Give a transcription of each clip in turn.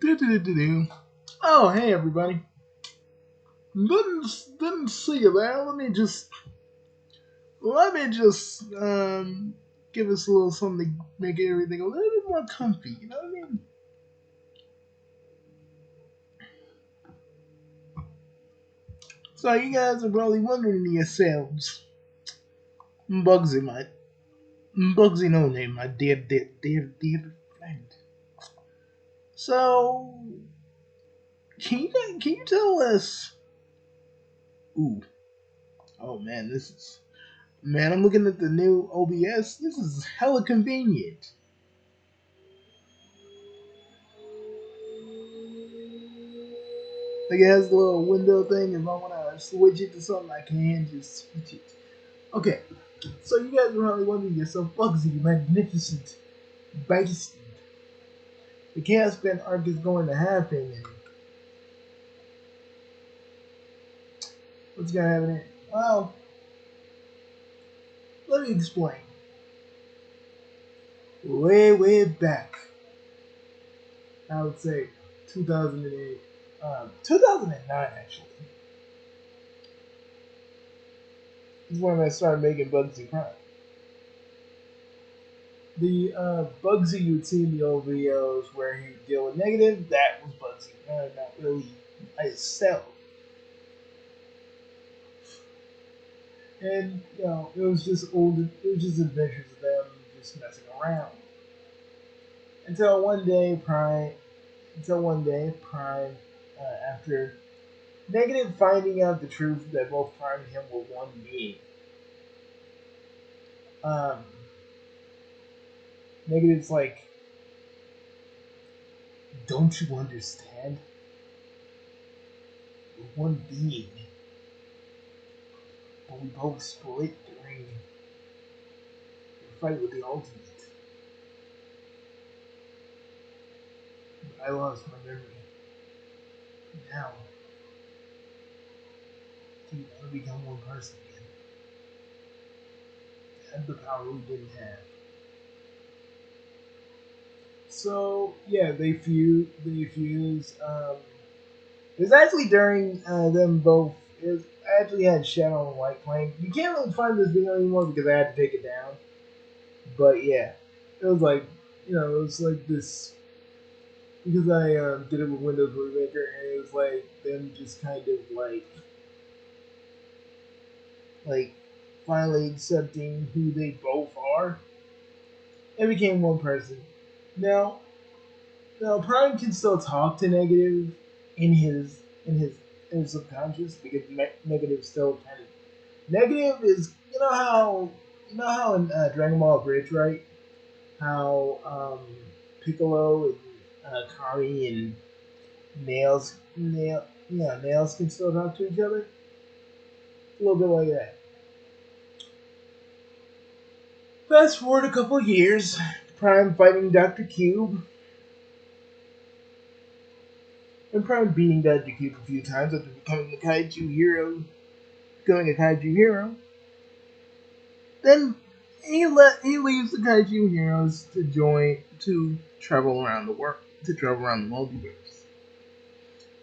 Do-do-do-do-do. Oh, hey everybody. Didn't see you there. Let me just give us a little something to make everything a little bit more comfy. You know what I mean? So you guys are probably wondering to yourselves, Bugsy, Bugsy, no name, my dear friend. So can you tell us? Ooh, oh man, man. I'm looking at the new OBS. This is hella convenient. Like it has the little window thing. If I want to switch it to something, I can just switch it. Okay, so you guys are probably wondering yourself, Bugsy, magnificent beast. The Chaos Band arc is going to happen, and what's going to happen? Well, let me explain. Way back, I would say 2008, 2009 actually, is when I started making Bugsy Prime. The Bugsy you'd see in the old videos where he would deal with negative, that was Bugsy. Not really myself. And, it was just adventures of them just messing around. Until one day, Prime, after Negative finding out the truth that both Prime and him were one being, um, Negative's like, don't you understand? We're one being. But we both split during the fight with the Ultimate. But I lost my memory. Now, do you want to become one person again? I had the power we didn't have. So yeah, they fuse. It was actually during them both. I actually had Shadow and White playing. You can't really find this video anymore because I had to take it down. But yeah, it was like it was like this because I did it with Windows Movie Maker, and it was like them just kind of like finally accepting who they both are. It became one person. Now, Prime can still talk to Negative in his in his in his subconscious because Negative still kind of Negative is you know how in Dragon Ball Bridge, right? How Piccolo and Kami and Nails can still talk to each other. A little bit like that. Fast forward a couple of years, Prime fighting Dr. Cube, and Prime beating Dr. Cube a few times after becoming a kaiju hero. Then he leaves the kaiju heroes to travel around the world, to travel around the multiverse.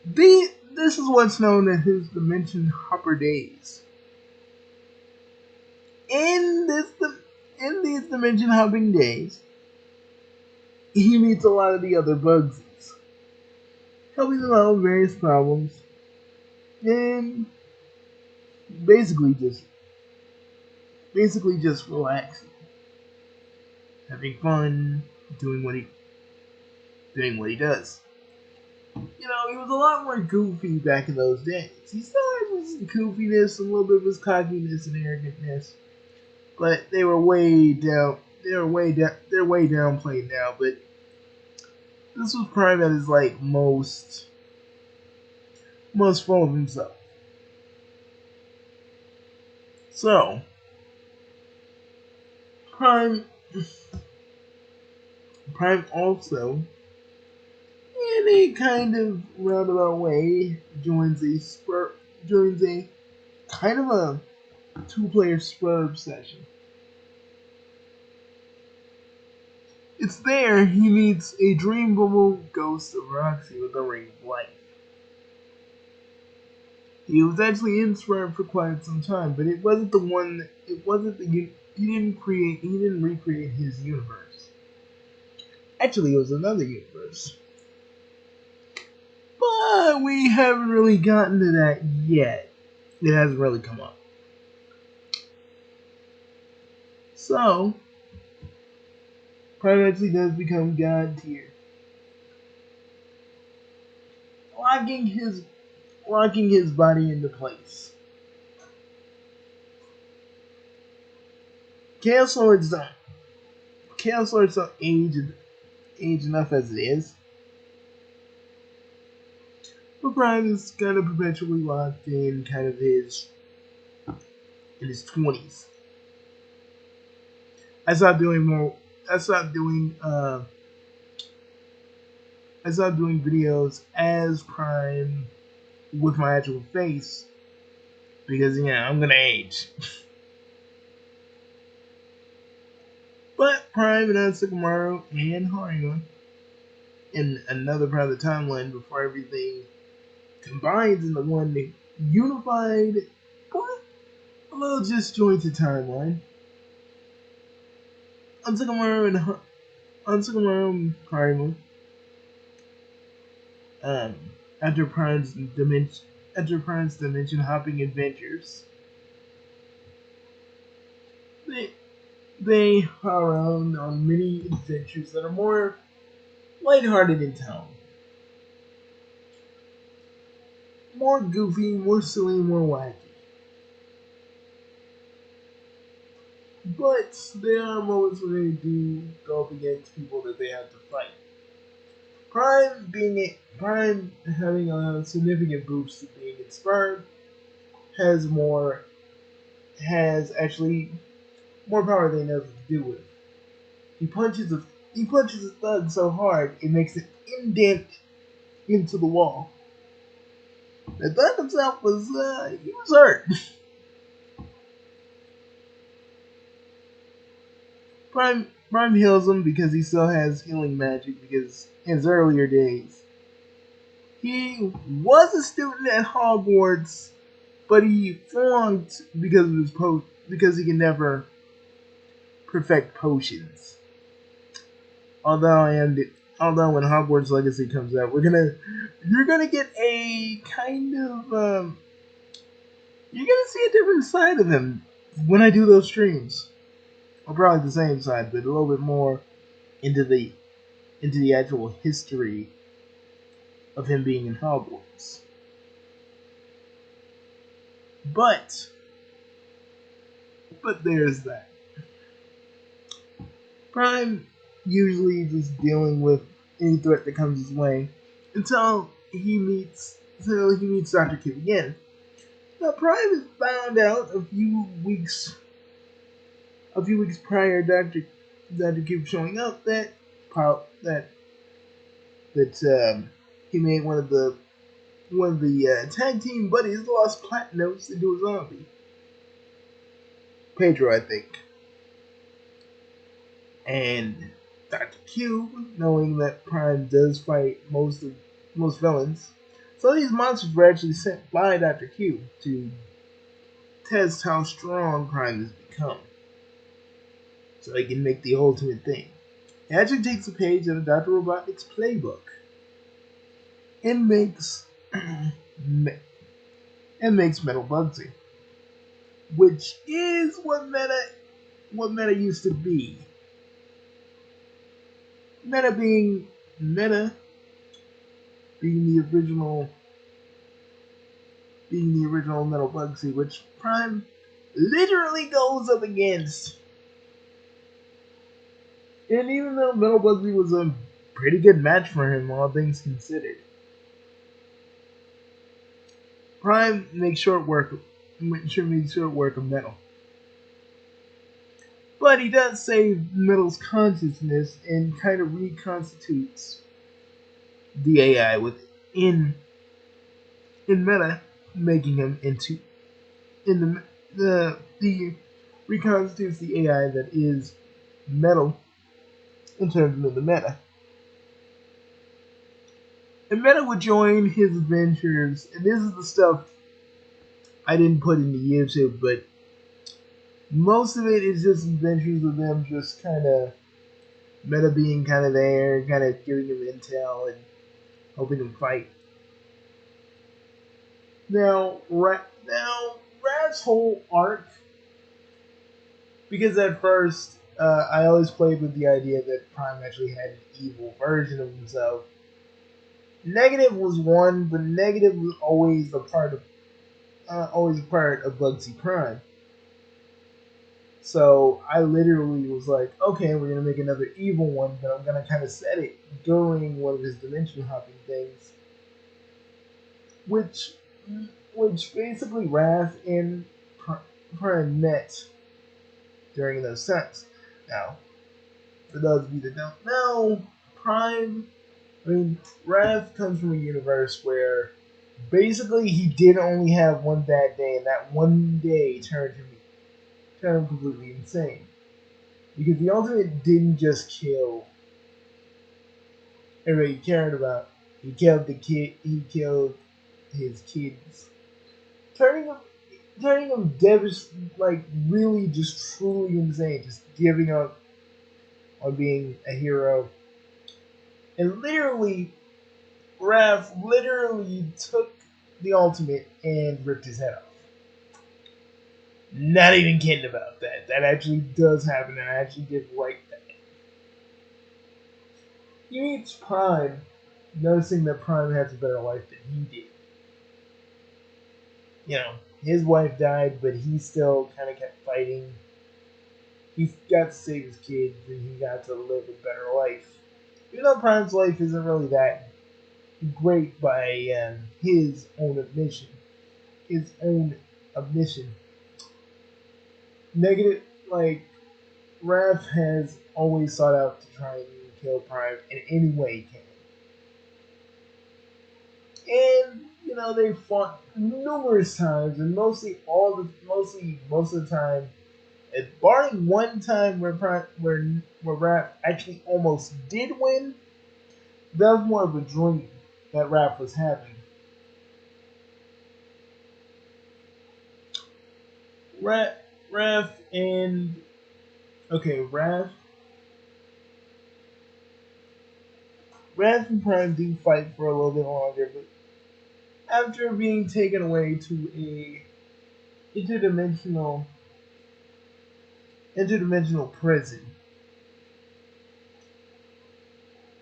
This is what's known as his dimension hopper days. In these dimension hopping days, he meets a lot of the other Bugsies, helping them out with various problems, and basically just relaxing, having fun, doing what he does. He was a lot more goofy back in those days. He still had his goofiness, a little bit of his cockiness and arrogantness, but they were way down. They're way downplayed now. But this was Prime at his most full of himself. So Prime also, in a kind of roundabout way, joins a kind of a two-player Spurb session. It's there he meets a dreamable ghost of Roxy with a ring of light. He was actually in Sprite for quite some time, but it wasn't the one. It wasn't the. He didn't create. He didn't recreate his universe. Actually, it was another universe. But we haven't really gotten to that yet. It hasn't really come up. So, Prime actually does become God tier, locking his body into place. Chaos Lords don't age enough as it is. But Prime is kind of perpetually locked in in his 20s. I stopped doing more I stopped doing videos as Prime with my actual face because I'm gonna age. But Prime and Sukamaru and Harima in another part of the timeline before everything combines into one unified but a little disjointed timeline. Sukamaru and Harima um, after Prime's dimension hopping adventures. They are around on many adventures that are more lighthearted in tone. More goofy, more silly, more wacky. But there are moments where they do go up against people that they have to fight. Prime having a significant boost to being inspired has actually more power than he knows what to do with. He punches a thug so hard it makes an indent into the wall. The thug himself he was hurt. Prime heals him because he still has healing magic because in his earlier days he was a student at Hogwarts, but he flunked because he can never perfect potions. Although when Hogwarts Legacy comes out, you're gonna get a kind of you're gonna see a different side of him when I do those streams. Or probably the same side, but a little bit more into the actual history of him being in Hogwarts. But there's that. Prime usually just dealing with any threat that comes his way until he meets Dr. Q again. Now Prime has found out a few weeks prior Dr. Q showing up that he made one of the tag team buddies lost Platinums into a zombie. Pedro, I think. And Dr. Q, knowing that Prime does fight most villains, so these monsters were actually sent by Dr. Q to test how strong Prime has become, so he can make the ultimate thing. He actually takes a page out of Dr. Robotnik's playbook and makes Metal Bugsy, which is what Meta used to be. Meta being the original Metal Bugsy, which Prime literally goes up against. And even though Metal Bugsy was a pretty good match for him, all things considered, Prime makes short work of Metal. But he does save Metal's consciousness and kind of reconstitutes the AI within Meta, making him into the reconstitutes the AI that is Metal in terms of the meta. And Meta would join his adventures, and this is the stuff I didn't put into YouTube, but most of it is just adventures of them just kind of Meta being kind of there, kind of giving him intel and helping him fight. Now, Rat's whole arc, because at first I always played with the idea that Prime actually had an evil version of himself. Negative was one, but Negative was always a part of Bugsy Prime. So I literally was like, okay, we're gonna make another evil one, but I'm gonna kind of set it during one of his dimension hopping things, which basically Wrath and Prime met during those sets. Now, for those of you that don't know, Wrath comes from a universe where basically he did only have one bad day, and that one day turned him completely insane. Because the Ultimate didn't just kill everybody he cared about. He killed the kid. He killed his kids, turning him really just truly insane, just giving up on being a hero. And literally, Raph literally took the Ultimate and ripped his head off. Not even kidding about that. That actually does happen, and I actually did write that. He meets Prime, noticing that Prime has a better life than he did. You know, his wife died, but he still kind of kept fighting. He got to save his kids, and he got to live a better life. Even though Prime's life isn't really that great by his own admission. Negative, like, Raph has always sought out to try and kill Prime in any way he can. And, you know, they fought numerous times, and most of the time, barring one time where Raph actually almost did win, that was more of a dream that Raph was having. Raph and Raph and Prime do fight for a little bit longer, but after being taken away to a interdimensional prison,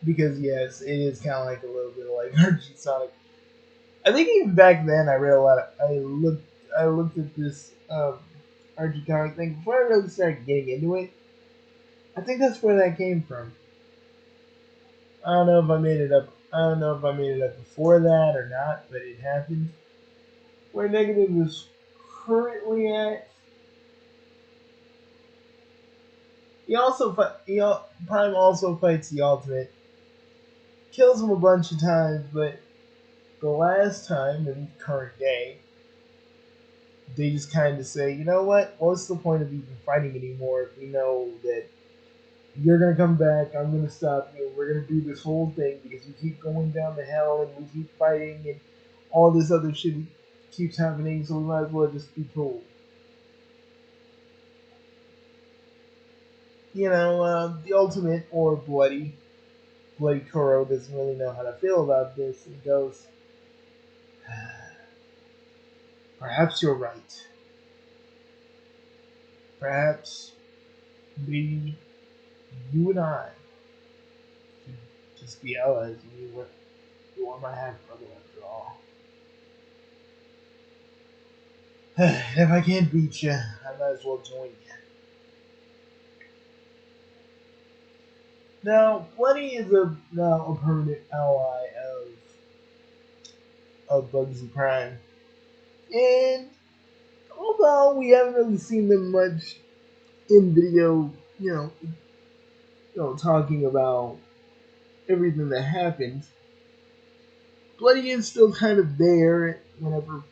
because yes, it is kind of like a little bit like Archie Sonic. I think even back then I read a lot. I looked at this Archie comic thing before I really started getting into it. I think that's where that came from. I don't know if I made it up. I don't know if I made it up before that or not, but it happened. Where Negative is currently at. Prime also fights the Ultimate, kills him a bunch of times, but the last time in current day, they just kind of say, you know what? What's the point of even fighting anymore if we know that you're gonna come back, I'm gonna stop you, we're gonna do this whole thing because you keep going down to hell and we keep fighting and all this other shit keeps happening, so we might as well just be cool. You know, the Ultimate or Bloody Kuro doesn't really know how to feel about this. He goes, perhaps you're right. Perhaps we, you and I, should just be allies. You are my half brother after all. If I can't beat you, I might as well join you. Now, Bloody is now a permanent ally of Bugsy Prime, and although we haven't really seen them much in video, talking about everything that happened, Bloody is still kind of there whenever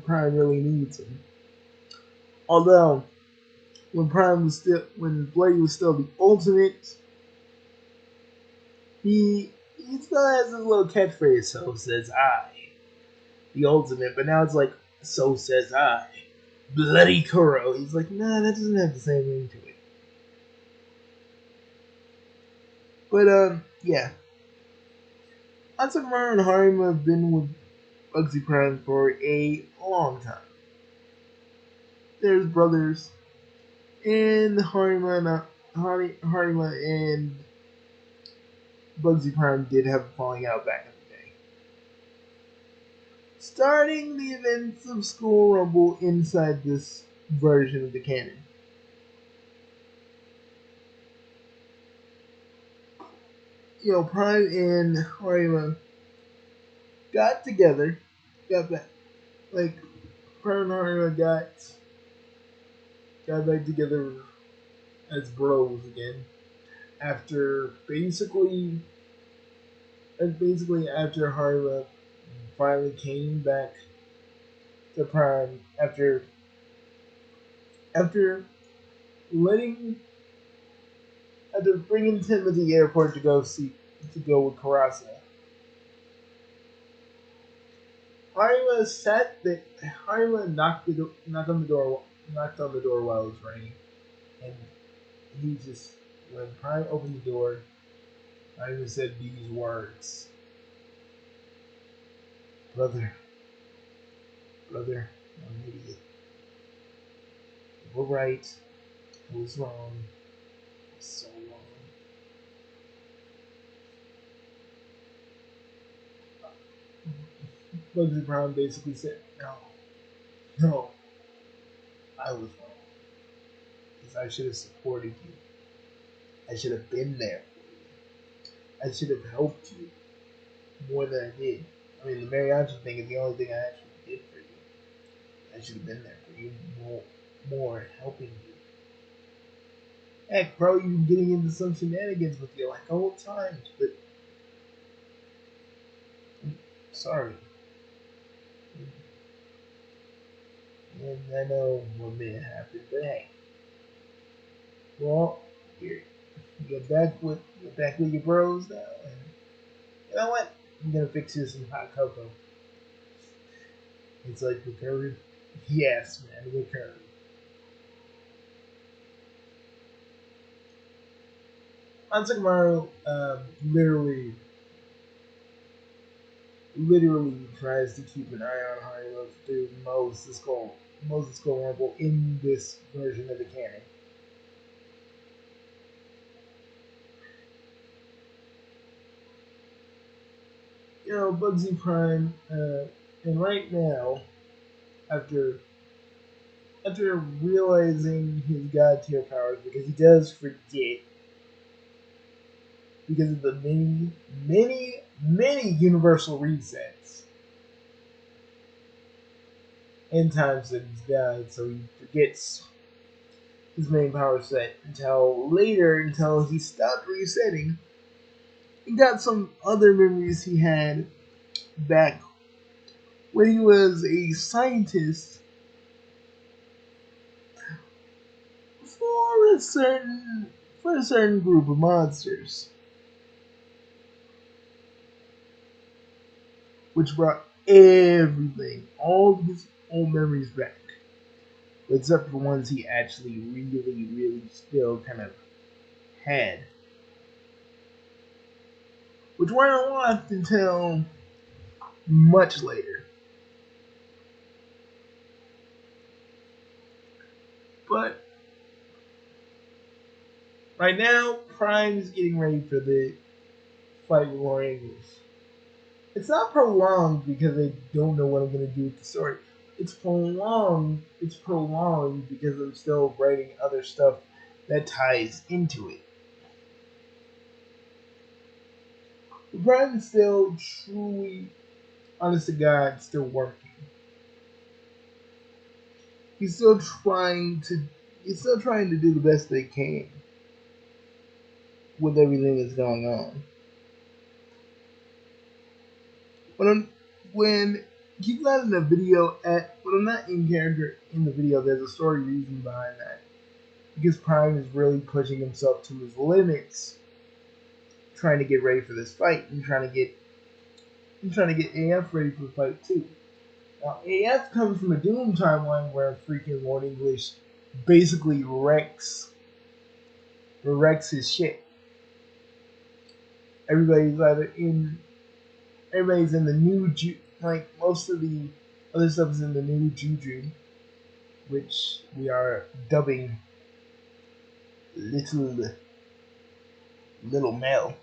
Prime really needs him. Although when Bloody was still the Ultimate, he still has his little catchphrase, so says I. The ultimate, but now it's like, so says I. Bloody Kuro. He's like, nah, that doesn't have the same ring to it. But yeah. Asakura and Harima have been with Bugsy Prime for a long time. There's brothers, and Harima and Bugsy Prime did have a falling out back in the day. Starting the events of School Rumble inside this version of the canon. You know, Prime and Harima got together, got back, like, Prime and Harima got back together as bros again after basically after Harima finally came back to Prime after letting after bringing Tim to the airport to go with Karasa. Harima knocked on the door while it was raining, and he just when Prime opened the door, Harima said these words: "Brother, I'm an idiot. You were right. I was wrong. So wrong." Bugsy Brown basically said, no, I was wrong. Because I should have supported you. I should have been there for you. I should have helped you more than I did. I mean, the mariachi thing is the only thing I actually did for you. I should have been there for you more helping you. Heck, bro, you've been getting into some shenanigans with you like old times, but I'm sorry. And I know what may have happened, but hey. Well, you're back with your bros now, and you know what? I'm gonna fix you some hot cocoa. It's like the curry. Yes, man, the curry. Ansakamaru literally tries to keep an eye on Harima through most of Skull Rumble in this version of the canon. You know, Bugsy Prime, and right now, after realizing his god tier powers, because he does forget because of the many universal resets and times that he's died, so he forgets his main power set until he stopped resetting and got some other memories he had back when he was a scientist for a certain group of monsters, which brought all of his old memories back, except for the ones he actually really still kind of had, which weren't unlocked until much later. But right now, Prime is getting ready for the fight with War Angels. It's not prolonged because I don't know what I'm going to do with the story. It's prolonged. It's prolonged because I'm still writing other stuff that ties into it. Prime is still truly, honest to God, still working. He's still trying to. He's still trying to do the best they can with everything that's going on. When he's not in the video when I'm not in character in the video, there's a story reason behind that. Because Prime is really pushing himself to his limits trying to get ready for this fight and trying to get AF ready for the fight too. Now, AF comes from a Doom timeline where freaking Lord English basically wrecks his shit. Everybody's either in everybody's in the new like most of the other stuff is in the new Juju, which we are dubbing Little Mel,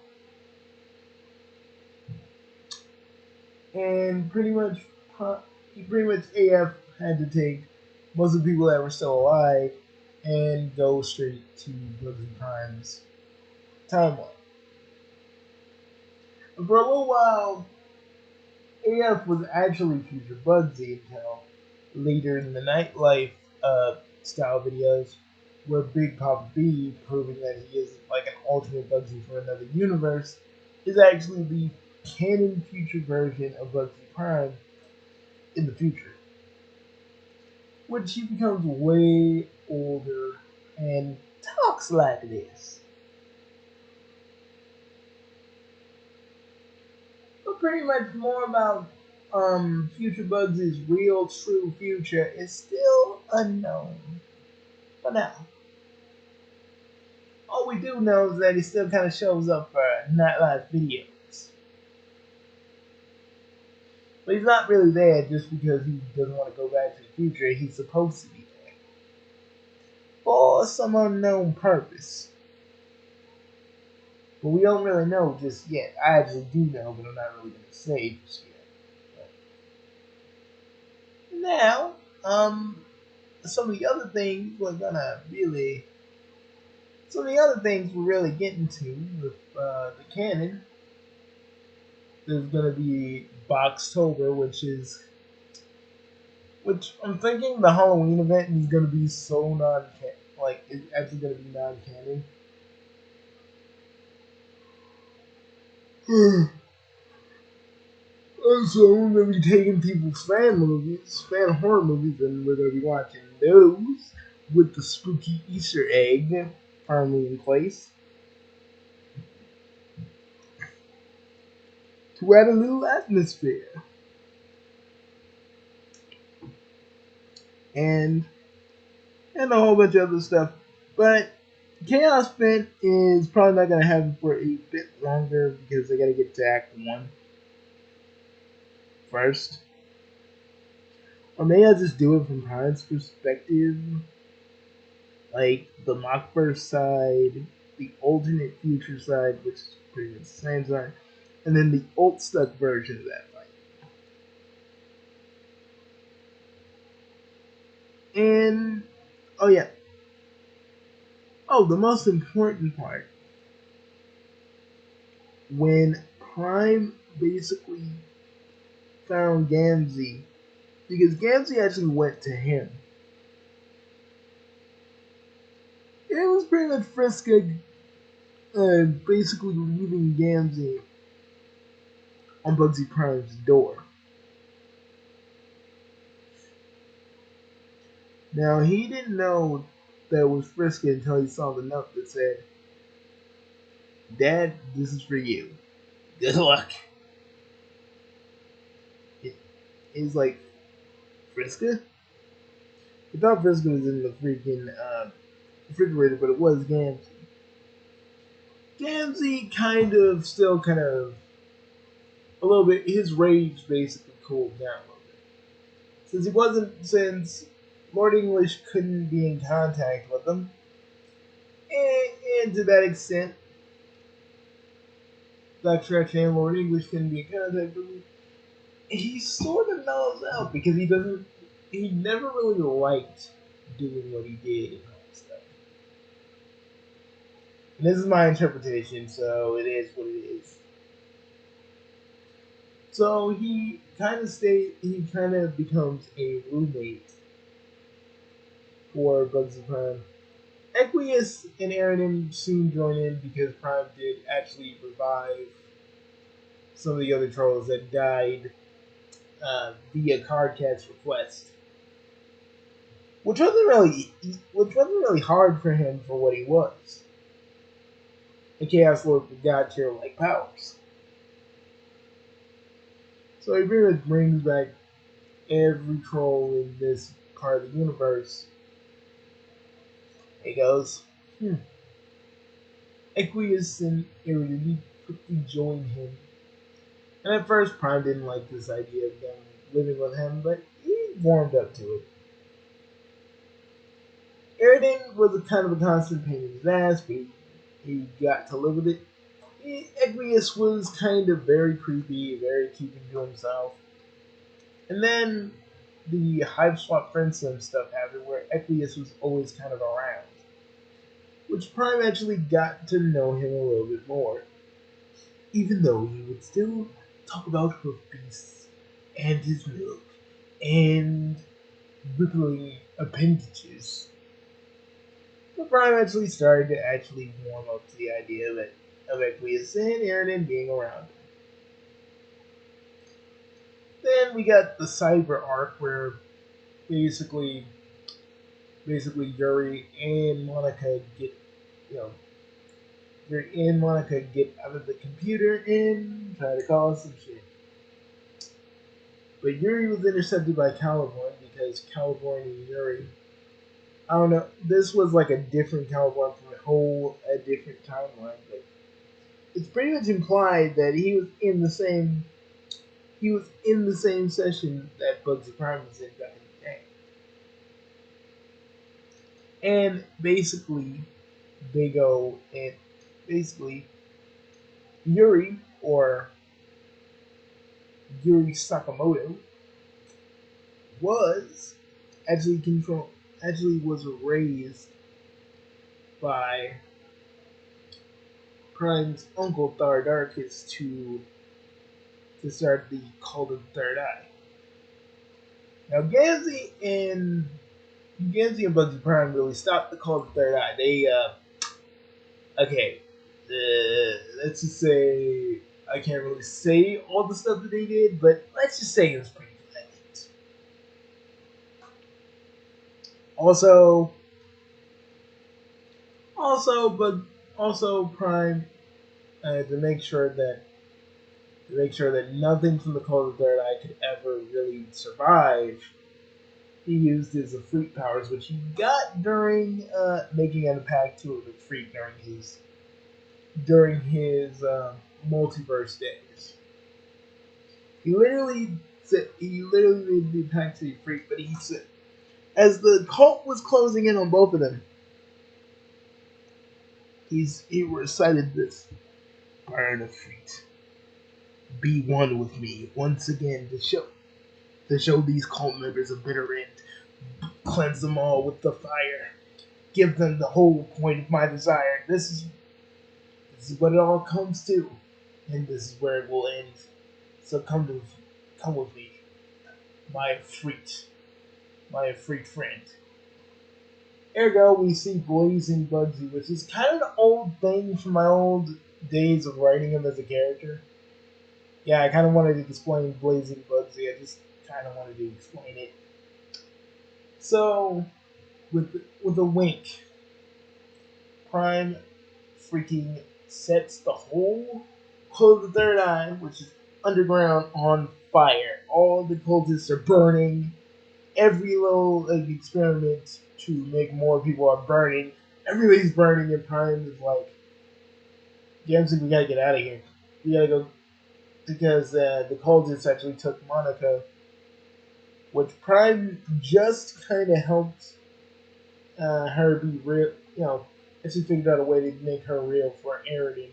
and pretty much AF had to take most of the people that were still alive and go straight to Bugsy Prime's timeline. And for a little while, AF was actually future Bugsy until later in the nightlife style videos where Big Papa B, proving that he is like an alternate Bugsy from another universe, is actually the canon future version of Bugsy Prime in the future. Which he becomes way older and talks like this. But pretty much more about Future Bugs' real true future is still unknown for now. All we do know is that he still kind of shows up for nightlife videos. But he's not really there just because he doesn't want to go back to the future. He's supposed to be there. For some unknown purpose. But we don't really know just yet. I actually do know, but I'm not really going to say just yet. But now, some of the other things we're really getting to with the canon. There's gonna be boxtober, which I'm thinking the Halloween event is gonna be so it's actually gonna be non-canon. So we're gonna be taking people's fan horror movies, and we're gonna be watching those with the spooky Easter egg firmly in place to add a little atmosphere. And a whole bunch of other stuff. But Chaos Vent is probably not going to happen for a bit longer because they got to get to Act 1 first. Or maybe I'll just do it from Prime's perspective. Like the mockverse side, the alternate future side, which is pretty much the same side, and then the alt stuck version of that fight. And oh yeah. Oh, the most important part. When Prime basically found Gamzee, because Gamzee actually went to him. It was pretty much Friska basically leaving Gamzee on Bugsy Prime's door. Now, he didn't know that it was Friska until he saw the note that said, "Dad, this is for you. Good luck." He's like, Friska? I thought Friska was in the freaking refrigerator, but it was Gamzee. Gamzee kind of a little bit, his rage basically cooled down a little bit. Since Lord English couldn't be in contact with him, and to that extent, Dr. X and Lord English couldn't be in contact with him, he sort of mellows out because he never really liked doing what he did and all that stuff. And this is my interpretation, so it is what it is. So he kind of becomes a roommate for Bugsy Prime. Equius and Aaron soon join in because Prime did actually revive some of the other trolls that died via Cardcat's request, which wasn't really hard for him for what he was. a Chaos Lord with God tier like powers. So he pretty much brings back every troll in this part of the universe. He goes, Equius and Iridium quickly join him. And at first, Prime didn't like this idea of them living with him, but he warmed up to it. Iridium was a kind of a constant pain in his ass, but he got to live with it. Equius was kind of very creepy, very keeping to himself. And then the Hive Swap Friendsome stuff happened where Equius was always kind of around, which Prime actually got to know him a little bit more, even though he would still talk about hoof beasts and his milk and rippling appendages. But Prime actually started to actually warm up to the idea of Equius and Iridium being around. Then we got the Cyber arc where basically Yuri and Monica get you know Yuri and Monica get out of the computer and try to cause some shit. But Yuri was intercepted by Caliborn because Caliborn and Yuri, I don't know, this was like a different Caliborn from a different timeline, but it's pretty much implied that he was in the same session that Bugsy Prime was in back in the day. And basically they go and basically Yuri or Yuri Sakamoto was actually was raised by Prime's uncle Thardarkis to start the Cult of the Third Eye. Now Gansy and Bugsy Prime really stopped the Cult of the Third Eye. They okay, let's just say I can't really say all the stuff that they did, but let's just say it was pretty violent. Also, but also Prime to make sure that nothing from the Cult of the Third Eye could ever really survive. He used his Freak powers, which he got during making an pact to the Freak during his multiverse days. He literally made the pact to the Freak, but he said as the cult was closing in on both of them, he recited this: "Burn of feet, be one with me once again to show these cult members a bitter end. Cleanse them all with the fire. Give them the whole point of my desire. This is what it all comes to, and this is where it will end. So come with me, my freak friend." Ergo, we see Blazing Bugsy, which is kind of an old thing from my old days of writing him as a character. Yeah, I kind of wanted to explain Blazing Bugsy. I just kind of wanted to explain it. So, with a wink, Prime freaking sets the whole Cult of the Third Eye, which is underground, on fire. All the cultists are burning. Every little experiment to make more people are burning. Everybody's burning, and Prime is like, "Gamson, we gotta get out of here. We gotta go," because the cultists actually took Monica, which Prime just kind of helped her be real. Actually figured out a way to make her real for Eridan.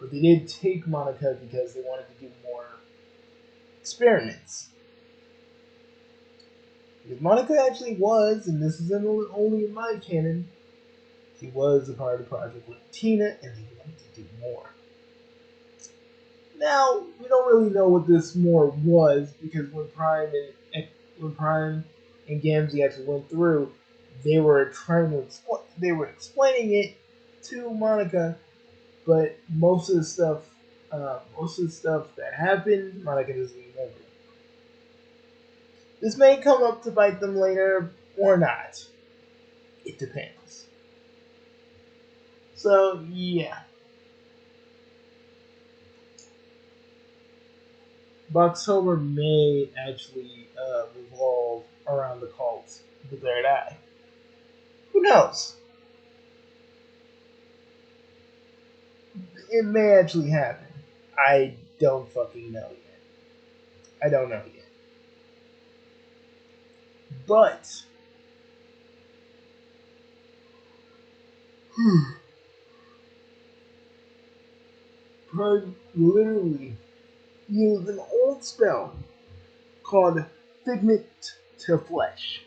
But they did take Monica because they wanted to do more experiments. Because Monica actually was, and this isn't only in my canon, she was a part of the project with Tina, and they wanted to do more. Now, we don't really know what this more was, because when Prime and Gamzee actually went through, they were explaining it to Monica, but most of the stuff that happened, Monica doesn't remember. This may come up to bite them later or not. It depends. So yeah, Boxtober may actually revolve around the cult of the Third Eye. Who knows? It may actually happen. I don't fucking know yet. I don't know yet. But Prime literally used an old spell called Figment to Flesh,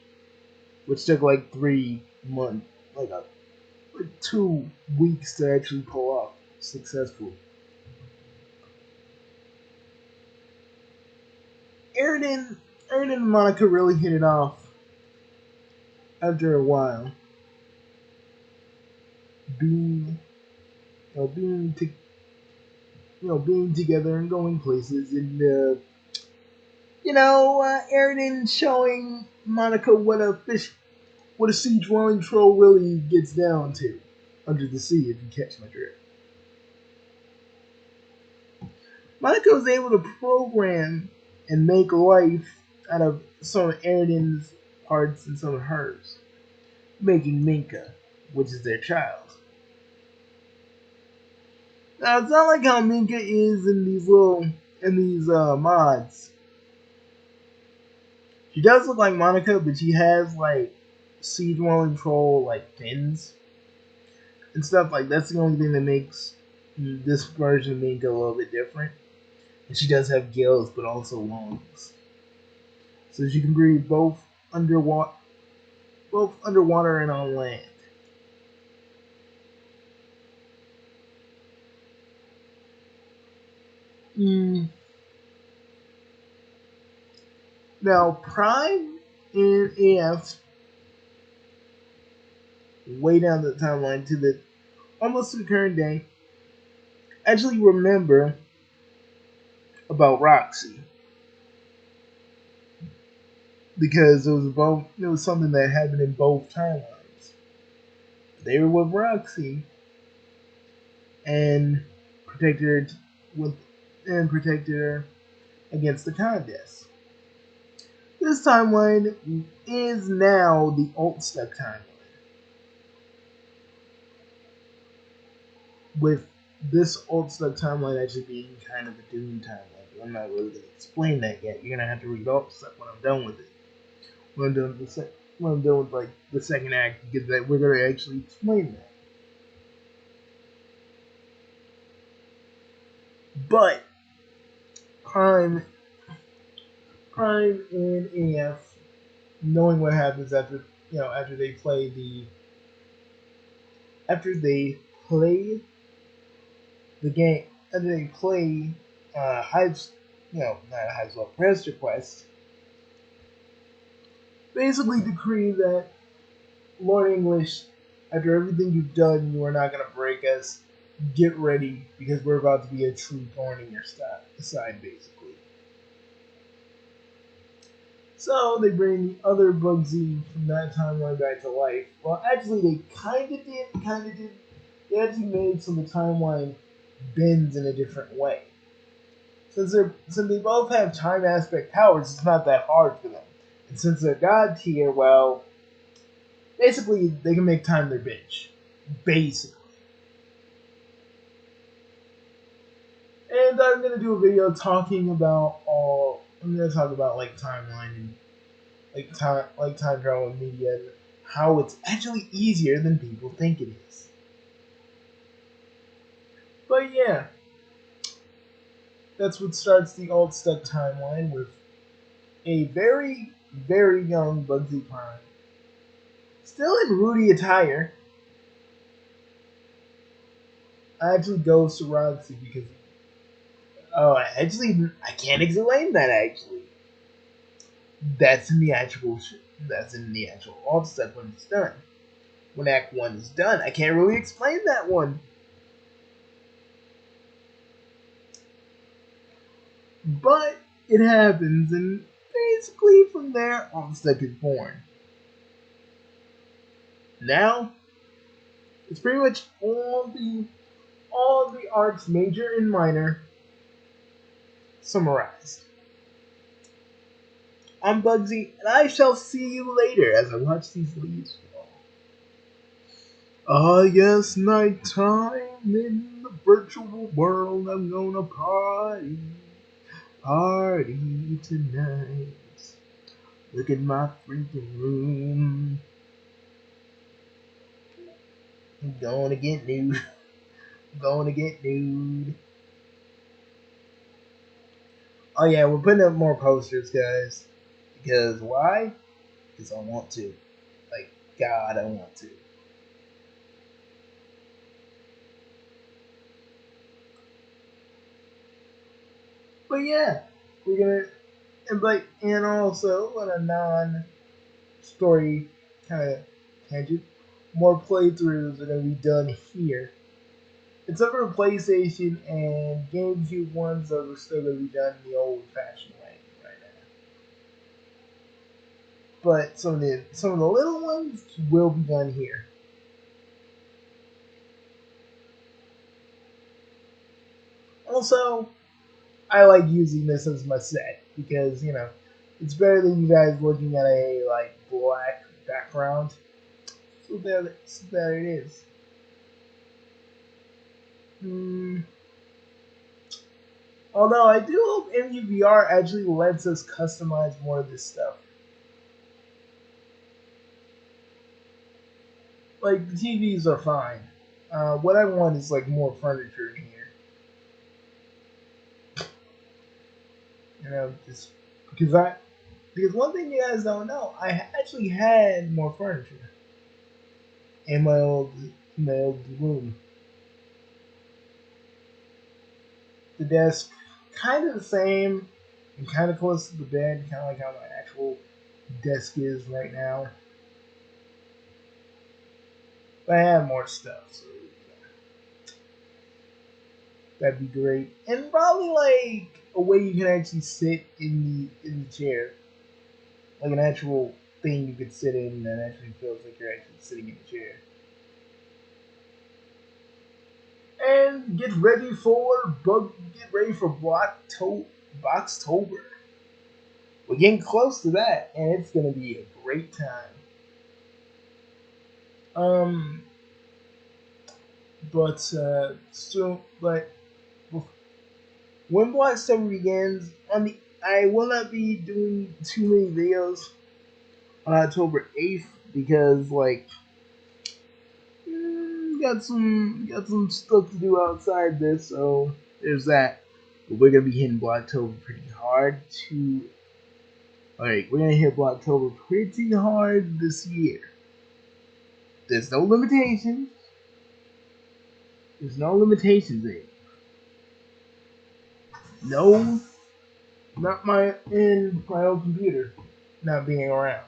which took like 3 months, like 2 weeks to actually pull off successfully. Aaron and Monica really hit it off after a while, being being being together and going places, and Aaron showing Monica what a sea dwelling troll really gets down to under the sea, if you catch my drift. Monica was able to program and make life out of some of Aaron's parts and some of hers, making Minka, which is their child. Now it's not like how Minka is in these mods. She does look like Monica, but she has like sea dwelling troll like fins and stuff. Like that's the only thing that makes this version of Minka a little bit different. And she does have gills, but also lungs, so she can breathe underwater, both underwater and on land. Mm. Now, Prime and AF way down the timeline to the almost to the current day actually remember about Roxy because it was something that happened in both timelines. They were with Roxy and protected her with and protected her against the condensed. This timeline is now the alt step timeline, with this alt step timeline actually being kind of a Doom timeline. I'm not really going to explain that yet. You're going to have to read alt step when I'm done with it. When I'm done with like the second act, because we're going to actually explain that. But Prime and AF, knowing what happens after they play the game, after they play Hive's, not Hive's, well, Press Request, basically decree that Lord English, after everything you've done, you are not going to break us. Get ready, because we're about to be a true thorn in your side, basically. So they bring the other Bugsy from that timeline back to life. Well, actually, they kind of did. They actually made some of the timeline bends in a different way. Since they both have time aspect powers, it's not that hard for them. And since they're god tier, well, basically they can make time their bitch. Basically. And I'm gonna do a video talking about I'm gonna talk about like timeline and time travel and media and how it's actually easier than people think it is. But yeah, that's what starts the alt step timeline with a very, very young Bugsy Prime. Still in Rudy attire. Actually goes to Roxy because I can't explain that actually. That's in the actual alt step when it's done. When Act 1 is done. I can't really explain that one. But it happens, and basically from there, alt step is born. Now, it's pretty much all the arcs, major and minor, summarized. I'm Bugsy, and I shall see you later as I watch these leaves fall. Ah, yes, nighttime in the virtual world. I'm gonna party tonight. Look at my freaking room. I'm gonna get nude. I'm gonna get nude. Oh yeah, we're putting up more posters, guys. Because why? Because I want to. Like, God, I want to. But yeah, we're gonna and also on a non-story kind of tangent, more playthroughs are gonna be done here. Except for PlayStation and GameCube ones that are still gonna be done the old-fashioned way right now. But some of the little ones will be done here. Also, I like using this as my set because it's better than you guys looking at a like black background. So there it is. Hmm. Although I do hope MUVR actually lets us customize more of this stuff. Like the TVs are fine. What I want is like more furniture in here. Just because one thing you guys don't know, I actually had more furniture in my old room. The desk, kind of the same, and kind of close to the bed, kind of like how my actual desk is right now. But I have more stuff, so that'd be great. And probably like a way you can actually sit in the chair, like an actual thing you could sit in that actually feels like you're actually sitting in a chair. And get ready for boxtober. We're getting close to that, and it's gonna be a great time. Um, but when Boxtober begins, I will not be doing too many videos on October 8th because got some stuff to do outside this, so there's that. But we're gonna be hitting Blocktober pretty hard to we're gonna hit Blocktober pretty hard this year. There's no limitations. There's no limitations there. No, not my own computer not being around.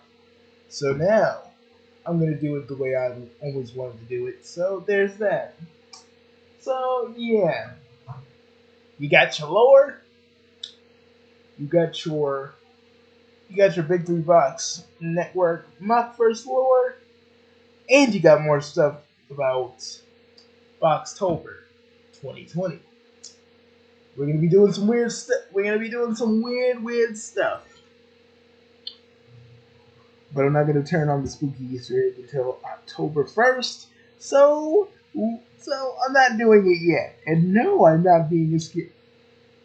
So now I'm gonna do it the way I always wanted to do it. So there's that. So yeah, you got your lore, you got your big 3 box network mockverse lore, and you got more stuff about Boxtober 2020. We're gonna be doing some weird stuff. We're gonna be doing some weird stuff. But I'm not gonna turn on the spooky Easter egg until October 1st. So I'm not doing it yet. And no, I'm not being a skip.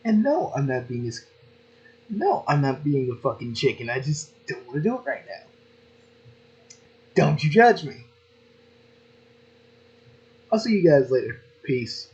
And no, I'm not being a skip. No, I'm not being a fucking chicken. I just don't want to do it right now. Don't you judge me. I'll see you guys later. Peace.